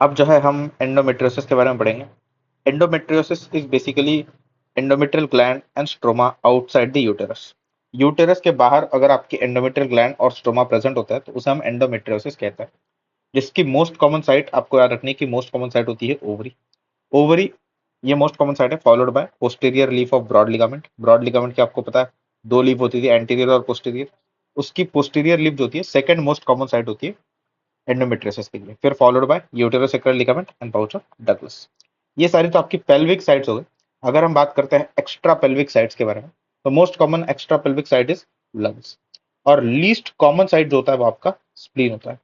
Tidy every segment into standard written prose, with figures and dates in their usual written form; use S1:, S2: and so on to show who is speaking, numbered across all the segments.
S1: अब जो है हम एंडोमेट्रियोसिस के बारे में पढ़ेंगे। Endometriosis is basically endometrial gland and stroma outside the uterus. Uterus के बाहर अगर आपकी एंडोमेट्रियल ग्लैंड और स्ट्रोमा प्रेजेंट होता है तो उसे हम एंडोमेट्रियोसिस कहते हैं। जिसकी मोस्ट कॉमन साइट आपको याद रखने की मोस्ट कॉमन साइट होती है ओवरी। ओवरी ये मोस्ट कॉमन साइट है, followed by posterior leaf of broad ligament. Broad ligament की आपको पता है दो लीफ होती थी, एंटीरियर और पोस्टीरियर। उसकी पोस्टीरियर लीफ जो होती है सेकंड मोस्ट कॉमन साइट होती है एंडोमेट्रियोसिस के लिए, फिर followed by uterosacral ligament and pouch of Douglas. ये सारी तो आपकी पेल्विक साइट्स हो गई। अगर हम बात करते हैं एक्स्ट्रा पेल्विक साइट्स के बारे में, तो most common extra pelvic site is lungs, और लीस्ट कॉमन साइट जो होता है वो आपका स्प्लीन होता है।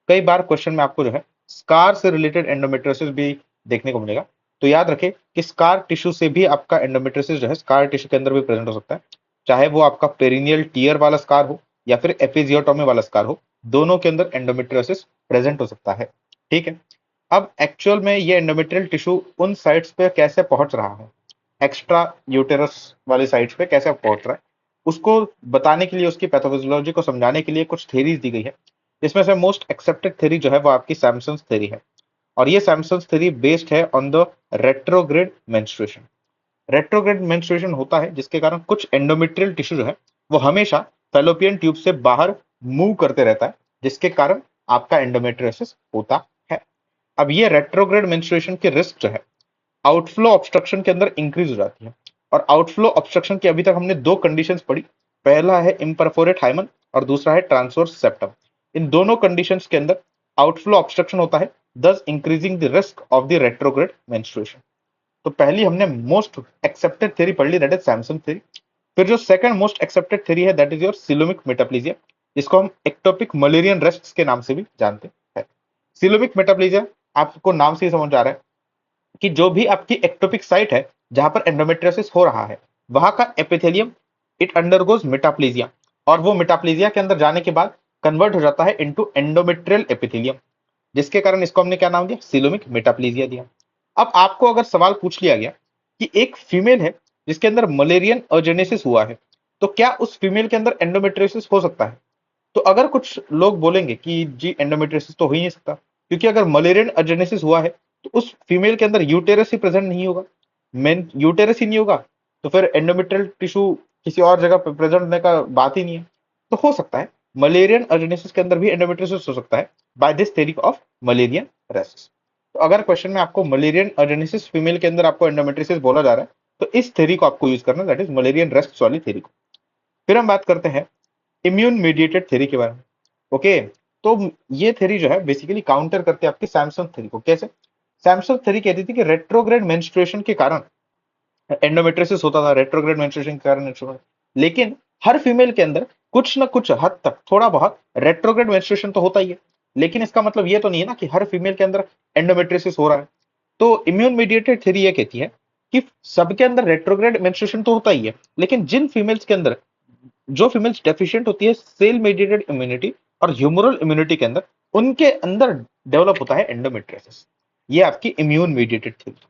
S1: कई बार क्वेश्चन में आपको जो है स्कार से रिलेटेड एंडोमेट्रियोसिस भी देखने को मिलेगा, तो याद रखें कि स्कार टिश्यू से भी आपका एंडोमेट्रियोसिस जो है स्कार टिश्यू के अंदर भी प्रेजेंट हो सकता है, चाहे वो आपका पेरिनियल टीयर वाला स्कार हो या फिर एपिजियोटोमी वाला स्कार हो, दोनों के अंदर एंडोमेट्रियोसिस प्रेजेंट हो सकता है। ठीक है, अब एक्चुअल में ये एंडोमेट्रियल टिश्यू उन साइट्स पे कैसे पहुंच रहा है, एक्स्ट्रा यूटेरस वाली साइट्स पे कैसे पहुंच रहा है, उसको बताने के लिए, उसकी पैथोफिजियोलॉजी को समझाने के लिए कुछ थ्योरीज दी गई है। इसमें से मोस्ट एक्सेप्टेड थ्योरी जो है वो आपकी सैमसन्स थ्योरी है, और ये सैमसन्स थ्योरी बेस्ड है on the retrograde menstruation. Retrograde menstruation होता है जिसके कारण कुछ एंडोमेट्रियल टिश्यू जो है वो हमेशा फैलोपियन ट्यूब से बाहर मूव करते रहता है, जिसके कारण आपका एंडोमेट्रियोसिस होता है। अब ये रेट्रोग्रेड मेंस्ट्रुएशन की रिस्क जो है आउटफ्लो ऑब्स्ट्रक्शन के अंदर इंक्रीज हो जाती है। और आउटफ्लो ऑब्स्ट्रक्शन की अभी तक हमने दो कंडीशंस पढ़ी, पहला है इम्परफोरेट हाइमन और दूसरा है ट्रांसवर्स सेप्टम। इन दोनों कंडीशंस के अंदर आउटफ्लो ऑब्स्ट्रक्शन होता है, दस increasing the risk of the retrograde menstruation. तो पहली हमने मोस्ट एक्सेप्टेड थ्योरी पढ़ ली, दैट इज सैमसन थ्योरी। फिर जो सेकंड मोस्ट एक्सेप्टेड थ्योरी है दैट इज योर सिलोमिक मेटाप्लीजिया, जिसको हम एक्टोपिक मलेरियन रेस्ट्स के नाम से भी जानते हैं। सिलोमिक मेटाप्लीजिया आपको नाम से ही समझ आ रहा है कि जो भी आपकी एक्टोपिक साइट है जहां पर एंडोमेट्रियोसिस हो रहा है, वहां का एपिथेलियम इट अंडरगोज मेटाप्लीजिया, और वो मेटाप्लीजिया के अंदर जाने के बाद कन्वर्ट हो जाता है इनटू एंडोमेट्रियल एपिथेलियम, जिसके कारण इसको हमने क्या नाम दिया, सिलोमिक मेटाप्लीजिया दिया। अब आपको अगर सवाल पूछ लिया गया कि एक फीमेल है जिसके अंदर मलेरियन अजेनेसिस हुआ है, तो क्या उस फीमेल के अंदर एंडोमेट्रियोसिस हो सकता है? तो अगर कुछ लोग बोलेंगे कि जी एंडोमेट्रियोसिस तो हो ही नहीं सकता, क्योंकि अगर मलेरियन अजेनेसिस हुआ है तो उस फीमेल के अंदर यूटेरस ही प्रेजेंट नहीं होगा, मेन यूटेरस ही नहीं होगा, तो फिर एंडोमेट्रियल टिश्यू किसी और जगह प्रेजेंट होने का बात ही नहीं है। तो हो सकता है मलेरियन अजेनेसिस के अंदर भी एंडोमेट्रियोसिस हो सकता है by this theory of mullerian rests. तो अगर क्वेश्चन में आपको मलेरियन अजेनेसिस फीमेल के अंदर आपको एंडोमेट्रियोसिस बोला जा रहा है, तो इस थ्योरी को आपको यूज करना, दैट इज मलेरियन रेस्ट वाली थ्योरी को। फिर हम बात करते हैं इम्यून मीडिएटेड थ्योरी के बारे में। ओके, तो ये थ्योरी जो है बेसिकली काउंटर करती है आपकी सैमसंग थ्योरी को। कैसे? सैमसंग थ्योरी कहती थी कि रेट्रोग्रेड मेंस्ट्रुएशन के कारण एंडोमेट्रियोसिस होता था, रेट्रोग्रेड मेंस्ट्रुएशन के कारण लेकिन हर फीमेल के अंदर कुछ ना कुछ हद तक थोड़ा बहुत रेट्रोग्रेड मेंस्ट्रुएशन तो होता ही है, लेकिन इसका मतलब ये तो नहीं है ना कि हर फीमेल के अंदर एंडोमेट्रियोसिस हो रहा है। तो इम्यून मीडिएटेड थ्योरी ये कहती है कि सबके अंदर रेट्रोग्रेड मेंस्ट्रुएशन तो होता ही है, लेकिन जिन फीमेल्स के अंदर, जो फीमेल्स डेफिशिएंट होती है सेल मेडिएटेड इम्यूनिटी और ह्यूमरल इम्यूनिटी के अंदर, उनके अंदर डेवलप होता है एंडोमेट्रियोसिस। ये आपकी इम्यून मीडिएटेड थ्योरी।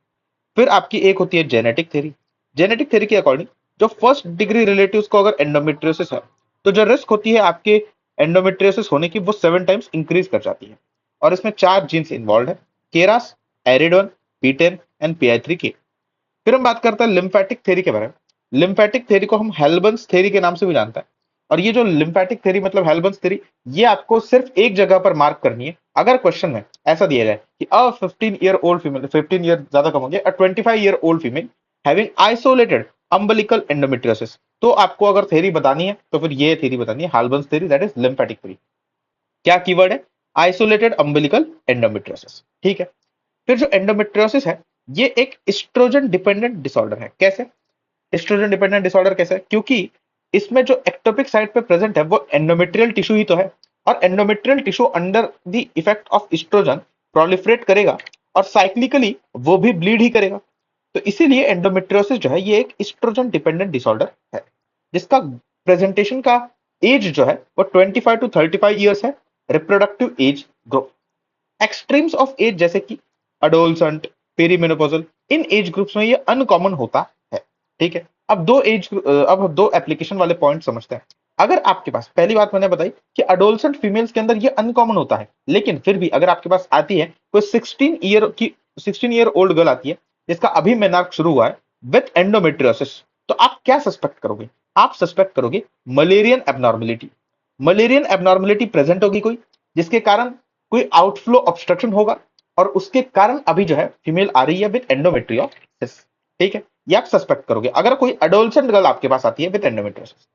S1: फिर आपकी एक होती है जेनेटिक थ्योरी। जेनेटिक थ्योरी के अकॉर्डिंग जो फर्स्ट डिग्री रिलेटिव्स को अगर एंडोमेट्रियोसिस है, तो जो रिस्क होती है आपके एंडोमेट्रियोसिस होने की वो 7 टाइम्स इंक्रीज कर जाती है। और इसमें 4 जीन्स इन्वॉल्व है, केरास, एरिडोन, पी10 एंड पी आई3के। फिर हम बात करते हैं लिम्फेटिक थ्योरी के बारे में। लिम्फेटिक थ्योरी को हम हेल्बन्स थ्योरी के नाम से भी जानते हैं। और ये जो लिम्फेटिक थ्योरी मतलब हेल्बन्स थ्योरी, ये आपको सिर्फ एक जगह पर मार्क करनी है। अगर क्वेश्चन में ऐसा दिया जाए कि अ 15 ईयर ओल्ड फीमेल, 15 ईयर ज्यादा कम हो गया, अ 25 year old female having isolated umbilical endometriosis, तो आपको अगर थ्योरी बतानी है तो फिर ये थ्योरी बतानी है, Halban's theory, that is lymphatic theory. क्या कीवर्ड है? Isolated umbilical endometriosis. ठीक है, फिर जो एंडोमेट्रियोसिस है ये एक एस्ट्रोजन डिपेंडेंट डिसऑर्डर है। कैसे एस्ट्रोजन डिपेंडेंट डिसऑर्डर कैसे है? क्योंकि इसमें जो एक्टोपिक साइट पे प्रेजेंट है वो एंडोमेट्रियल टिश्यू ही तो है, और endometrial tissue under the effect of oestrogen proliferate करेगा और साइक्लिकली वो भी ब्लीड ही करेगा। तो इसीलिए एंडोमेट्रियोसिस जो है ये एक एस्ट्रोजन डिपेंडेंट डिसऑर्डर है, जिसका प्रेजेंटेशन का एज जो है वो 25 to 35 ईयर्स है, reproductive age group. Extremes of age जैसे कि अडोलसेंट, पेरीमेनोपॉजल, इन एज ग्रुप्स में ये अनकॉमन होता है। ठीक है, अब दो एप्लीकेशन वाले पॉइंट समझते हैं। अगर आपके पास, पहली बात मैंने बताई कि अडोलसेंट फीमेल्स के अंदर ये अनकॉमन होता है, लेकिन फिर भी अगर आपके पास आती है कोई 16 ईयर ओल्ड गर्ल आती है जिसका अभी मेनार्क शुरू हुआ है विथ एंडोमेट्रियोसिस, तो आप क्या सस्पेक्ट करोगे? आप सस्पेक्ट करोगे Mullerian abnormality. Mullerian abnormality present होगी कोई, जिसके कारण कोई आउटफ्लो ऑब्स्ट्रक्शन होगा, और उसके कारण अभी जो है फीमेल आ रही है विद एंडोमेट्रियोसिस। ठीक है, ये आप सस्पेक्ट करोगे अगर कोई अडोलसेंट गर्ल आपके पास आती है विद एंडोमेट्रियोसिस।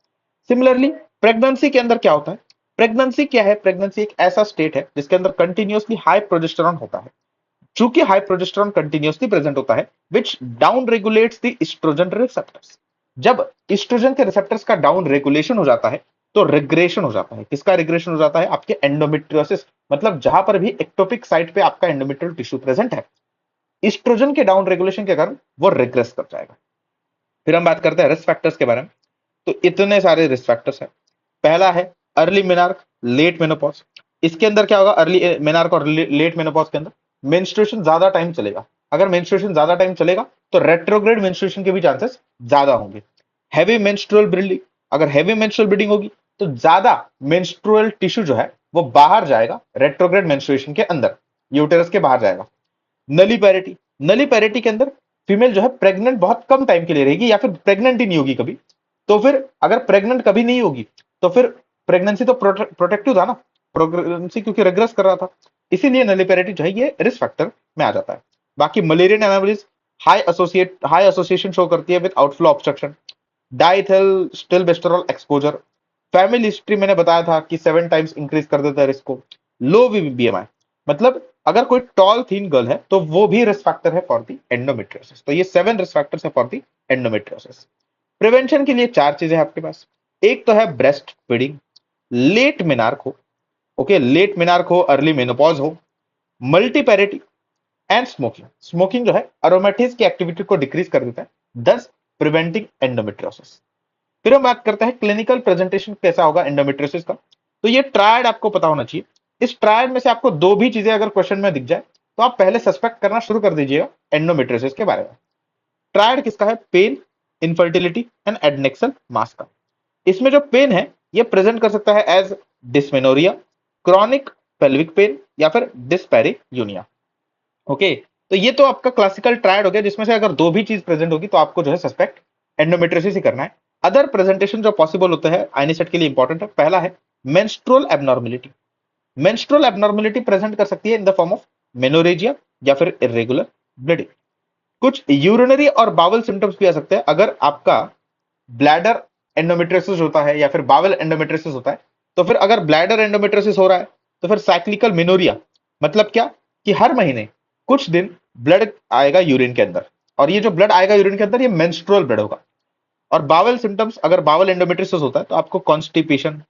S1: सिमिलरली प्रेगनेंसी के अंदर क्या होता है? प्रेगनेंसी क्या है? प्रेगनेंसी एक ऐसा स्टेट है जिसके अंदर कंटिन्यूअसली हाई प्रोजेस्टेरॉन होता है। चूंकि हाई प्रोजेस्टेरॉन कंटिन्यूअसली प्रेजेंट होता है which down regulates the estrogen receptors. जब एस्ट्रोजन के रिसेप्टर्स का डाउन रेगुलेशन हो जाता है तो रिग्रेशन हो जाता है। किसका रिग्रेशन हो जाता है? आपके एंडोमेट्रियोसिस, मतलब जहां पर भी एक्टोपिक साइट पे आपका एंडोमेट्रियल टिश्यू प्रेजेंट है, एस्ट्रोजन के डाउन रेगुलेशन के कारण वो रिग्रेस कर जाएगा। फिर हम बात करते हैं रिस्क फैक्टर्स के बारे में। तो इतने सारे रिस्क फैक्टर्स हैं। पहला है अर्ली मेनार्क, लेट मेनोपॉज। इसके अंदर क्या होगा? अर्ली मेनार्क और लेट मेनोपॉज के अंदर मेंस्ट्रुएशन ज्यादा टाइम चलेगा। अगर मेंस्ट्रुएशन ज्यादा टाइम चलेगा तो रेट्रोग्रेड मेंस्ट्रुएशन के भी चांसेस ज्यादा होंगे। हैवी मेंस्ट्रुअल ब्लीडिंग, अगर हैवी मेंस्ट्रुअल ब्लीडिंग होगी तो ज्यादा मेंस्ट्रुअल टिश्यू जो है वो बाहर जाएगा रेट्रोग्रेड मेंस्ट्रुएशन के अंदर, यूटेरस के बाहर जाएगा। नली पैरिटी, नली पैरिटी के अंदर फीमेल जो है प्रेग्नेंट बहुत कम टाइम के लिए रहेगी या फिर प्रेग्नेंट ही नहीं होगी कभी। तो फिर अगर प्रेग्नेंट कभी नहीं होगी तो फिर प्रेगनेंसी तो प्रोटेक्टिव था ना, प्रेगनेंसी क्योंकि रिग्रेस कर रहा था, इसीलिए नलिपेरिटी जो है ये रिस्क फैक्टर में आ जाता है। बाकी Mullerian anomalies high association show करती है with outflow obstruction. Diethyl stilbestrol exposure, family history मैंने बताया था कि 7 टाइम्स इंक्रीज कर देता है रिस्क को। लो बीएमआई, मतलब अगर कोई टॉल थीन गर्ल है तो वो भी रिस्क फैक्टर है फॉर दी एंडोमेट्रियोसिस। तो ये 7 रिस्क फैक्टर्स है फॉर दी एंडोमेट्रियोसिस। प्रिवेंशन के लिए 4 चीजें हैं आपके पास। एक तो है ब्रेस्ट फीडिंग, लेट मिनार्क हो, ओके, लेट मिनार्क हो, अर्ली मेनोपॉज हो, मल्टीपैरिटी एंड स्मोकिंग। स्मोकिंग जो है अरोमेटिस की एक्टिविटी को डिक्रीज कर देता है, दस प्रिवेंटिंग एंडोमेट्रियोसिस। फिर हम बात करते हैं क्लिनिकल प्रेजेंटेशन कैसा होगा एंडोमेट्रियोसिस का। तो ये ट्रायड आपको पता होना चाहिए। इस ट्रायड में से आपको 2 भी चीजें अगर क्वेश्चन में दिख जाए तो आप पहले सस्पेक्ट करना शुरू कर दीजिएगा एंडोमेट्रियोसिस के बारे में। ट्रायड किसका है? पेन, इनफर्टिलिटी एंड एडनेक्सल मास का। इसमें जो पेन है ये प्रेजेंट कर सकता है as dysmenorrhea, chronic pelvic pain या फिर डिस्पैरियूनिया। ओके, तो ये तो आपका क्लासिकल ट्रायड हो गया जिसमें से अगर 2 भी चीज प्रेजेंट होगी तो आपको जो है सस्पेक्ट एंडोमेट्रियोसिस ही करना है। अदर प्रेजेंटेशन जो पॉसिबल होते हैं आइनीसेट के लिए इंपॉर्टेंट है। पहला है menstrual abnormality. Menstrual abnormality present कर सकती है in the form of menorrhagia या फिर इरेगुलर ब्लीडिंग। कुछ यूरिनरी और बावल सिम्टम्स भी आ सकते हैं अगर आपका ब्लैडर एंडोमेट्रियोसिस होता है या फिर बावल एंडोमेट्रियोसिस होता है। तो फिर अगर ब्लैडर एंडोमेट्रियोसिस हो रहा है तो फिर साइक्लिकल मेनोरिया, मतलब क्या कि हर महीने कुछ दिन ब्लड आएगा यूरिन के अंदर, और ये जो ब्लड आएगा यूरिन के अंदर ये मेंस्ट्रुअल ब्लड होगा। और बावल सिम्टम्स, अगर बावल एंडोमेट्रियोसिस होता है तो आपको कॉन्स्टिपेशन,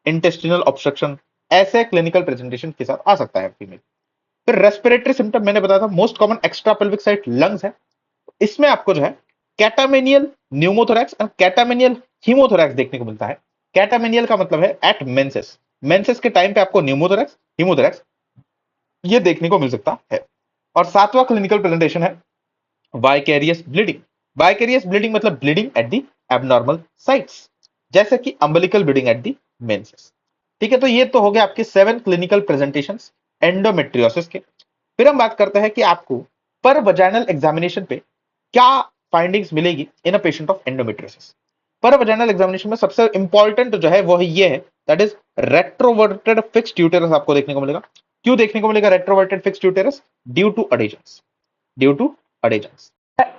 S1: इंटेस्टिनल ऑब्स्ट्रक्शन, ऐसे क्लिनिकल प्रेजेंटेशन के साथ आ सकता है फीमेल। फिर रेस्पिरेटरी सिम्टम मैंने बताया था, most common extra pelvic site lungs है। इसमें आपको जो है कैटामेनियल न्यूमोथोरैक्स एंड कैटामेनियल हीमोथोरैक्स देखने को मिलता है। कैटामेनियल का मतलब है एट मेंसेस, मेंसेस के टाइम पे आपको न्यूमोथोरैक्स, हीमोथोरैक्स ये देखने को मिल सकता है। और 7वां क्लिनिकल प्रेजेंटेशन है वाइकेरियस ब्लीडिंग। वाइकेरियस ब्लीडिंग मतलब bleeding at the abnormal sites, जैसे कि umbilical bleeding at the menses. ठीक है, तो ये तो हो गया आपके 7 क्लिनिकल प्रेजेंटेशंस एंडोमेट्रियोसिस के। फिर हम बात करते हैं कि आपको पर वजाइनल एग्जामिनेशन पे क्या फाइंडिंग्स मिलेगी in a patient of endometriosis. पर वजाइनल एग्जामिनेशन में सबसे इंपॉर्टेंट जो है वो ये है, that is retroverted fixed uterus आपको देखने को मिलेगा। क्यों देखने को मिलेगा retroverted fixed uterus? Due to adhesions, due to adhesions.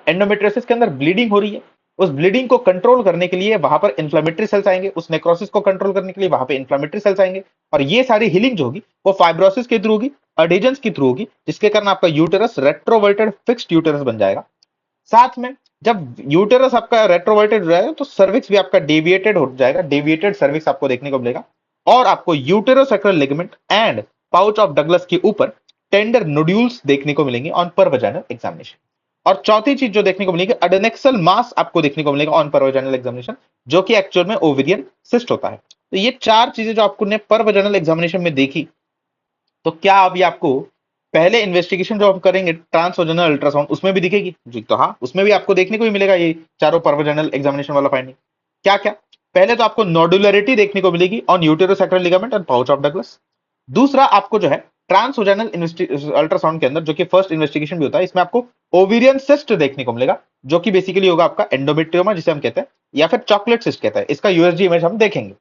S1: Endometriosis के अंदर ब्लीडिंग हो रही है, उस ब्लीडिंग को कंट्रोल करने के लिए वहां पर इन्फ्लेमेटरी सेल्स आएंगे, उस नेक्रोसिस को कंट्रोल करने के लिए वहां पे इन्फ्लेमेटरी सेल्स आएंगे, और ये सारी हीलिंग जो होगी वो फाइब्रोसिस के थ्रू होगी, अडेजन्स के थ्रू होगी, जिसके कारण आपका यूटेरस रेट्रोवर्टेड फिक्स्ड यूटेरस बन जाएगा। साथ में जब यूटेरस आपका रेट्रोवर्टेड हो जाएगा तो सर्विक्स भी आपका डेविएटेड हो जाएगा, डेविएटेड सर्विक्स आपको देखने को मिलेगा, और आपको uterosacral ligament and pouch of Douglas के ऊपर टेंडर नोड्यूल्स देखने को मिलेंगे ऑन पर वजाइनल एग्जामिनेशन। और चौथी चीज जो देखने को मिलेगी, अडेनेक्सल मास आपको देखने को मिलेगा ऑन पर वजाइनल एग्जामिनेशन, जो कि एक्चुअल में ओविरियन सिस्ट होता है। तो ये 4 चीजें जो आपको ने पर वजाइनल एग्जामिनेशन में देखी, तो क्या अभी आपको पहले इन्वेस्टिगेशन जो हम करेंगे ट्रांसवजाइनल अल्ट्रासाउंड उसमें भी दिखेगी जी? तो हाँ, उसमें भी आपको देखने को ही मिलेगा ये चारों पर वजाइनल एग्जामिनेशन वाला फाइंडिंग। क्या क्या? पहले तो आपको नोडुलरिटी देखने को मिलेगी on uterosacral ligament and pouch of Douglas. दूसरा आपको जो है ट्रांसओजेनल अल्ट्रासाउंड के अंदर, जो कि फर्स्ट इन्वेस्टिगेशन भी होता है, इसमें आपको ओवेरियन सिस्ट देखने को मिलेगा, जो कि बेसिकली होगा आपका एंडोमेट्रियोमा जिसे हम कहते हैं, या फिर चॉकलेट सिस्ट कहते हैं। इसका यूएसजी इमेज हम देखेंगे।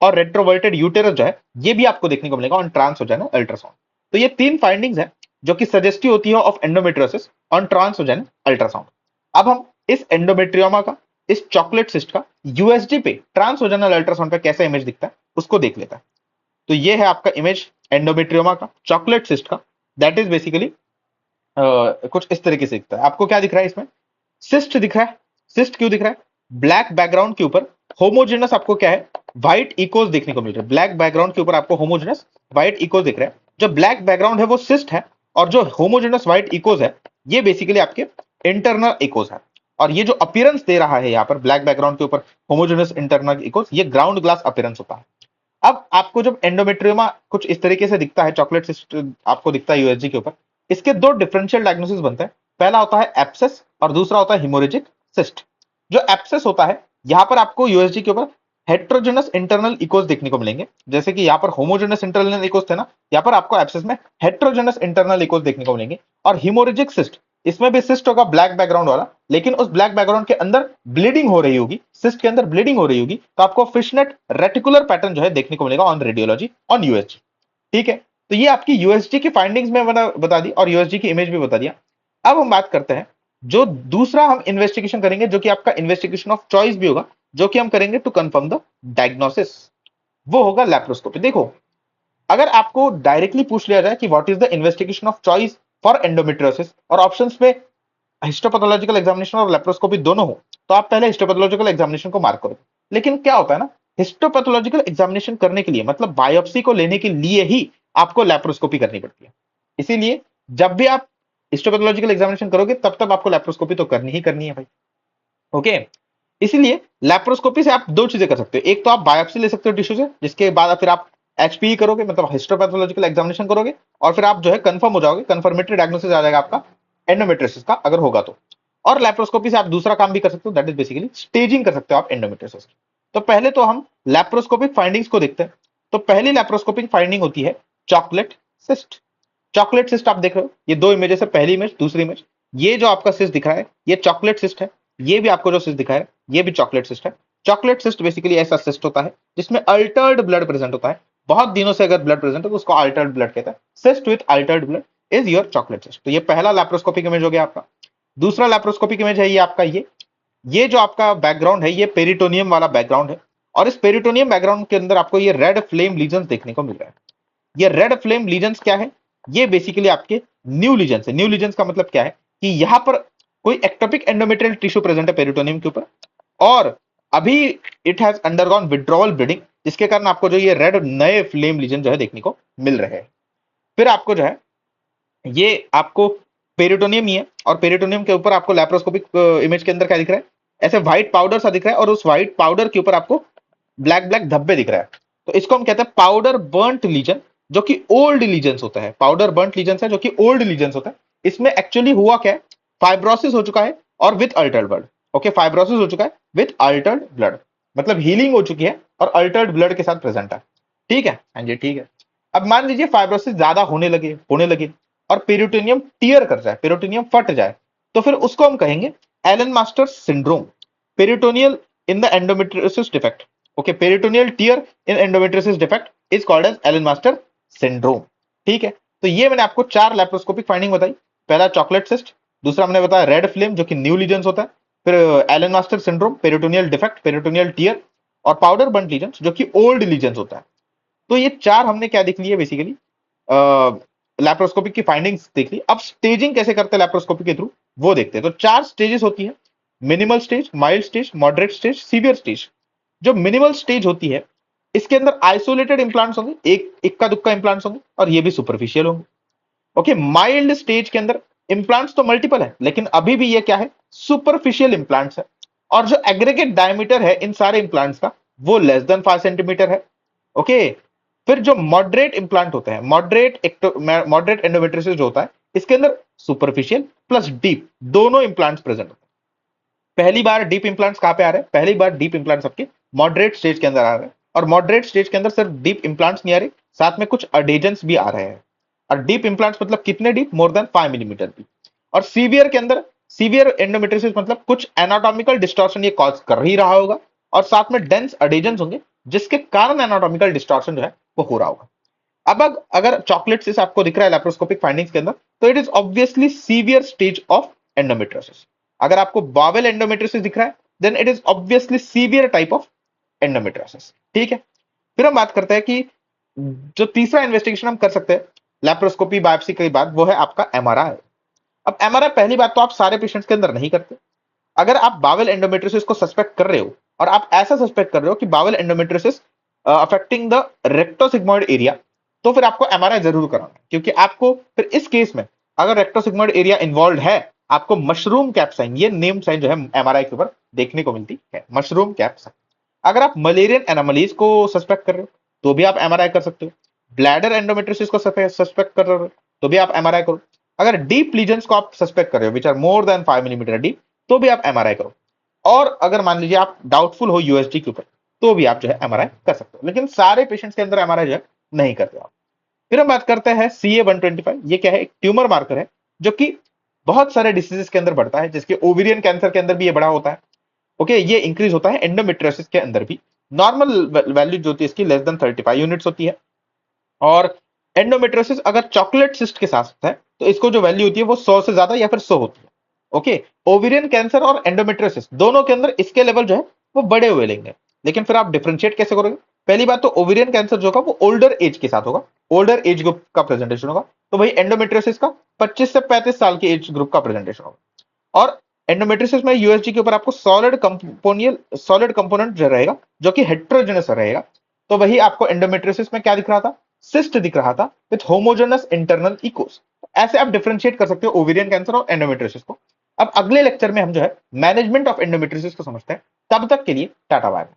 S1: और रेट्रोवर्टेड यूटेरस जो है ये भी आपको देखने को मिलेगा ऑन ट्रांसओजेनल अल्ट्रासाउंड। तो ये तीन फाइंडिंग्स है जो कि सजेस्टिव होती है ऑफ एंडोमेट्रियोसिस ऑन ट्रांसओजेनल अल्ट्रासाउंड। अब हम इस एंडोमेट्रियोमा का, इस चॉकलेट सिस्ट का यूएसजी पे ट्रांसओजेनल अल्ट्रासाउंड पे कैसा इमेज दिखता है उसको देख लेता है। तो ये है आपका इमेज एंडोमेट्रियोमा का, चॉकलेट सिस्ट का। दैट इज बेसिकली कुछ इस तरीके से दिखता है। आपको क्या दिख रहा है इसमें? सिस्ट दिख रहा है। सिस्ट क्यों दिख रहा है? ब्लैक बैकग्राउंड के ऊपर होमोजेनस आपको क्या है, व्हाइट इकोज देखने को मिल रहा है। ब्लैक बैकग्राउंड के ऊपर आपको होमोजेनस व्हाइट इकोज दिख रहा है। जो ब्लैक बैकग्राउंड है वो सिस्ट है, और जो होमोजेनस व्हाइट इकोज है ये बेसिकली आपके इंटरनल इकोज है। और ये जो अपीयरेंस दे रहा है यहाँ पर ब्लैक बैकग्राउंड के ऊपर होमोजेनस इंटरनल इकोज, ये ग्राउंड ग्लास अपीयरेंस होता है। अब आपको जब एंडोमेट्रियोमा कुछ इस तरीके से दिखता है, चॉकलेट सिस्ट आपको दिखता है यूएसजी के ऊपर, इसके दो डिफरेंशियल डायग्नोसिस बनते हैं। पहला होता है एब्सेस और दूसरा होता है हिमोरेजिक सिस्ट। जो एब्सेस होता है, यहां पर आपको यूएसजी के ऊपर हेट्रोजेनस इंटरनल इकोज देखने को मिलेंगे। जैसे कि यहाँ पर होमोजेनस इंटरनल इकोज थे ना, यहाँ पर आपको एब्सेस में हेट्रोजेनस इंटरनल इकोज देखने को मिलेंगे। और हिमोरेजिक सिस्ट, इसमें भी सिस्ट होगा ब्लैक बैकग्राउंड वाला, लेकिन उस ब्लैक बैकग्राउंड के अंदर ब्लीडिंग हो रही होगी, सिस्ट के अंदर ब्लीडिंग हो रही होगी, तो आपको फिशनेट रेटिकुलर पैटर्न जो है देखने को मिलेगा ऑन रेडियोलॉजी ऑन यूएसजी। ठीक है, तो ये आपकी यूएसजी की फाइंडिंग्स में बता दी और यूएसजी की इमेज भी बता दिया। अब हम बात करते हैं जो दूसरा हम इन्वेस्टिगेशन करेंगे, जो कि आपका इन्वेस्टिगेशन ऑफ चॉइस भी होगा, जो कि हम करेंगे टू कंफर्म द डायग्नोसिस, वो होगा लैप्रोस्कोपी। देखो, अगर आपको डायरेक्टली पूछ लिया जाए कि what is the investigation of choice for endometriosis और ऑप्शंस में हिस्टोपैथोलॉजिकल एग्जामिनेशन और लेप्रोस्कोपी दोनों हो, तो आप पहले हिस्टोपैथोलॉजिकल एग्जामिनेशन को मार्क करोगे। लेकिन क्या होता है ना, हिस्टोपैथोलॉजिकल एग्जामिनेशन करने के लिए, मतलब बायोप्सी को लेने के लिए ही आपको लेप्रोस्कोपी करनी पड़ती है। इसीलिए जब भी आप हिस्टोपैथोलॉजिकल एग्जामिनेशन करोगे तब तब आपको लेप्रोस्कोपी तो करनी ही करनी है भाई। ओके, इसीलिए लेप्रोस्कोपी से आप दो चीजें कर सकते हो। एक तो आप बायोप्सी ले सकते हो टिश्यू से, जिसके बाद फिर आप एचपीई करोगे, मतलब हिस्टोपैथोलॉजिकल एग्जामिनेशन करोगे, और फिर आप जो है कंफर्म हो जाओगे, कंफर्मेटरी डायग्नोसिस आ जाएगा आपका एंडोमेट्रियोसिस का, अगर होगा तो। और लेप्रोस्कोपी से आप दूसरा काम भी कर सकते हो, दैट इज बेसिकली स्टेजिंग कर सकते हो आप एंडोमेट्रियोसिस की। तो पहले तो हम लेप्रोस्कोपिक फाइंडिंग्स को देखते हैं। तो पहली लेप्रोस्कोपिक फाइंडिंग होती है चॉकलेट सिस्ट। चॉकलेट सिस्ट आप देख रहे हो, ये दो इमेजेस है, पहली इमेज दूसरी इमेज। ये जो आपका सिस्ट दिख रहा है ये चॉकलेट सिस्ट है, ये भी आपको जो सिस्ट दिखा है ये भी चॉकलेट सिस्ट है। चॉकलेट सिस्ट बेसिकली ऐसा सिस्ट होता है जिसमें अल्टर्ड ब्लड प्रेजेंट होता है। बहुत दिनों से अगर ब्लड प्रेजेंट है तो उसको अल्टर्ड ब्लड कहता है। Cyst with Altered blood is your chocolate cyst. तो ये पहला लैप्रोस्कोपिक इमेज हो गया आपका। दूसरा लैप्रोस्कोपिक इमेज है ये आपका, ये जो आपका बैकग्राउंड है ये पेरिटोनियम वाला बैकग्राउंड है। और इस पेरिटोनियम बैकग्राउंड के अंदर आपको ये रेड फ्लेम लीजन्स देखने को मिल रहा है। ये रेड फ्लेम लीजन्स क्या है? ये बेसिकली आपके न्यू लीजन्स है। न्यू लीजन्स का मतलब क्या है कि यहां पर कोई एक्टोपिक एंडोमेट्रियल टिश्यू प्रेजेंट है पेरिटोनियम के ऊपर, और अभी it has undergone withdrawal bleeding, जिसके कारण आपको जो ये रेड नए फ्लेम लीजन जो है देखने को मिल रहे हैं। फिर आपको जो है ये आपको पेरिटोनियम ही है, और पेरिटोनियम के ऊपर आपको लैप्रोस्कोपिक इमेज के अंदर क्या दिख रहा है? ऐसे व्हाइट पाउडर सा दिख रहा है, और उस व्हाइट पाउडर के ऊपर आपको ब्लैक ब्लैक धब्बे दिख रहा है। तो इसको हम कहते हैं पाउडर बर्न्ट लीजन, जो कि ओल्ड लीजन्स होता है। पाउडर बर्न्ट लीजन्स है जो कि ओल्ड लीजन्स होता है। इसमें एक्चुअली हुआ क्या है, फाइब्रोसिस हो चुका है और with Altered blood. Okay, fibrosis हो चुका है विथ अल्टर्ड ब्लड, मतलब हीलिंग हो चुकी है और अल्टर्ड ब्लड के साथ प्रेजेंट है। ठीक है, हाँ जी ठीक है। अब मान लीजिए फाइब्रोसिस ज्यादा होने लगे और पेरिटोनियम टियर कर जाए, पेरिटोनियम फट जाए, तो फिर उसको हम कहेंगे Allen Masters syndrome, peritoneal in the endometriosis defect. Okay, peritoneal tear in endometriosis defect is called as Allen Master syndrome. ठीक है, तो ये मैंने आपको चार लैप्रोस्कोपिक फाइंडिंग बताई। पहला चॉकलेट सिस्ट, दूसरा मैंने बताया रेड फ्लेम जो कि न्यू लीजन्स होता है, फिर Allen Master syndrome, peritoneal defect, peritoneal tear, और पाउडर बर्न्ट लीजन्स जो कि ओल्ड लीजन्स होता है। तो ये चार हमने क्या देख लिया बेसिकली, लैप्रोस्कोपिक की फाइंडिंग्स देख ली। अब स्टेजिंग कैसे करते हैं लैप्रोस्कोपी के थ्रू वो देखते हैं। तो चार स्टेजेस होती है, minimal stage, mild stage, moderate stage, severe stage. जो मिनिमल स्टेज होती है इसके अंदर आइसोलेटेड इंप्लांट्स होंगे, एक इक्का दुक्का इंप्लांट्स होंगे, और ये भी सुपरफिशियल होंगे। ओके, माइल्ड स्टेज के अंदर इंप्लांट्स तो मल्टीपल है, लेकिन अभी भी ये क्या है, सुपरफिशियल इंप्लांट्स है। और जो एग्रीगेट डायमीटर है इन सारे इंप्लांट्स का वो लेस देन 5 सेंटीमीटर है। ओके, फिर जो मॉडरेट इंप्लांट होते हैं, मॉडरेट एंडोमेट्रियोसिस जो होता है, इसके अंदर सुपरफिशियल प्लस डीप दोनों इंप्लांट्स प्रेजेंट होते हैं। पहली बार डीप इंप्लांट्स कहां पे आ रहे हैं? पहली बार डीप इंप्लांट्स आपके मॉडरेट स्टेज के अंदर आ रहे हैं, और मॉडरेट स्टेज के अंदर सिर्फ डीप इम्प्लांट्स नहीं आ रहे, साथ में कुछ अडेजेंस भी आ रहे हैं। और डीप इम्प्लांट्स मतलब कितने डीप? मोर देन 5 मिलीमीटर डीप। और सीवियर के अंदर, सीवियर एंडोमेट्रियोसिस मतलब कुछ एनाटॉमिकल डिस्टॉर्शन ये कॉज कर ही रहा होगा, और साथ में डेंस अडेजेंस होंगे जिसके कारण एनाटॉमिकल डिस्टॉर्शन जो है वो हो रहा होगा। अब अगर चॉकलेट सिस आपको दिख रहा है लैप्रोस्कोपिक फाइंडिंग्स के अंदर, तो it is obviously severe stage of endometriosis. अगर आपको बावेल एंडोमेट्रियोसिस दिख रहा है, then it is obviously severe type of endometriosis. ठीक है, फिर हम बात करते हैं कि जो तीसरा इन्वेस्टिगेशन हम कर सकते हैं लैप्रोस्कोपी बायोप्सी के बाद, वो है आपका एमआरआई। अब एमआरआई पहली बात तो आप सारे पेशेंट्स के अंदर नहीं करते। अगर आप बावेल एंडोमेट्रियोसिस को सस्पेक्ट कर रहे हो, और आप ऐसा सस्पेक्ट कर रहे हो कि bowel endometriosis affecting the rectosigmoid area, तो फिर आपको एमआरआई जरूर कराना है, क्योंकि आपको फिर इस केस में अगर रेक्टोसिग्मॉइड एरिया इन्वॉल्व है, आपको मशरूम कैप साइन, ये नेम साइन जो है एमआरआई के ऊपर देखने को मिलती है, मशरूम कैप साइन। अगर आप मलेरियन एनोमलीज को सस्पेक्ट कर रहे हो, तो भी आप एमआरआई कर सकते हो। ब्लैडर एंडोमेट्रियोसिस को सस्पेक्ट कर रहे हो, तो भी आप एमआरआई करो। अगर डीप लीजन्स को आप सस्पेक्ट कर रहे हो which are more than 5 millimetre deep, तो भी आप एमआरआई करो। और अगर मान लीजिए आप डाउटफुल हो यूएसडी के ऊपर, तो भी आप जो है एमआरआई कर सकते हो, लेकिन सारे पेशेंट्स के अंदर एमआरआई जो है नहीं करते आप। फिर हम बात करते हैं CA-125। ये क्या है? एक ट्यूमर मार्कर है जो कि बहुत सारे डिसीजेस के अंदर बढ़ता है, जिसके ओवेरियन कैंसर के अंदर भी ये बड़ा होता है। ओके, ये इंक्रीज होता है एंडोमेट्रियोसिस के अंदर भी। नॉर्मल वैल्यू जो होती है इसकी लेस देन 35 यूनिट्स होती है। और एंडोमेट्रियोसिस अगर चॉकलेट सिस्ट के साथ है, तो इसको जो वैल्यू होती है वो 100 से ज्यादा या फिर 100 होती है। ओके, ओवेरियन कैंसर और एंडोमेट्रियोसिस दोनों के अंदर इसके लेवल जो है वो बड़े हुए लेंगे। लेकिन फिर आप डिफरेंशिएट कैसे करोगे? पहली बात तो ओवेरियन कैंसर जो होगा वो ओल्डर एज के साथ होगा, ओल्डर एज ग्रुप का प्रेजेंटेशन होगा। तो वही एंडोमेट्रियोसिस का 25 से 35 साल के एज ग्रुप का प्रेजेंटेशन होगा। और एंडोमेट्रियोसिस में यूएसजी के ऊपर आपको सॉलिड कंपोनेंट जो रहेगा, जो कि हेट्रोजेनस रहेगा। तो वही आपको एंडोमेट्रियोसिस में क्या दिख रहा था? सिस्ट दिख रहा था विथ होमोजेनस इंटरनल इकोस। ऐसे आप डिफरेंशिएट कर सकते हो ओवेरियन कैंसर और एंडोमेट्रियोसिस को। अब अगले लेक्चर में हम जो है मैनेजमेंट ऑफ एंडोमेट्रियोसिस को समझते हैं। तब तक के लिए टाटा बाय।